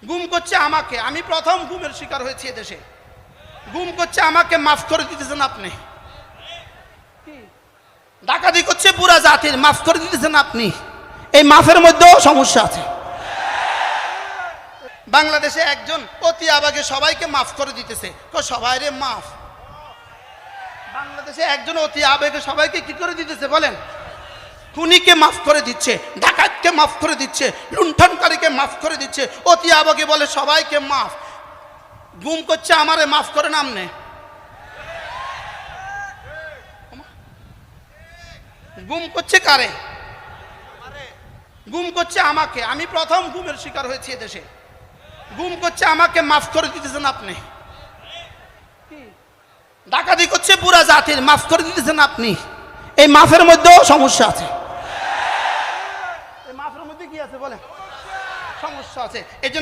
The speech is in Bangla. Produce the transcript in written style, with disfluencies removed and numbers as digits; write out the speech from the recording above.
গুম করছে আমাকে, আমি প্রথম গুমের শিকার হয়েছি এদেশে। গুম করছে আমাকে, মাফ করে দিতেছেন আপনি। ডাকাতি করছে পুরা জাতির, মাফ করে দিতেছেন আপনি। এই মাফের মধ্যেও সমস্যা আছে। বাংলাদেশে একজন অতি আবেগে সবাইকে মাফ করে দিতেছে, সবাই রে মাফ। বাংলাদেশে একজন অতি আবেগে সবাইকে কি করে দিতেছে বলেন? খুনিকে মাফ করে দিচ্ছে, ডাকাতকে মাফ করে দিচ্ছে, লুণ্ঠনকারীকে মাফ করে দিচ্ছে, অতি আবেগে বলে সবাইকে মাফ। গুম করছে আমারে, মাফ করে নামনে। গুম করছে কারে? গুম করছে আমাকে, আমি প্রথম গুমের শিকার হয়েছি এদেশে। গুম করছে আমাকে, মাফ করে দিতেছেন আপনি। ডাকাতি করছে পুরা জাতির, মাফ করে দিতেছেন আপনি। এই মাফের মধ্যেও সমস্যা আছে। এই মাফের মধ্যে কি আছে বলেন? সমস্যা আছে। এই জন্য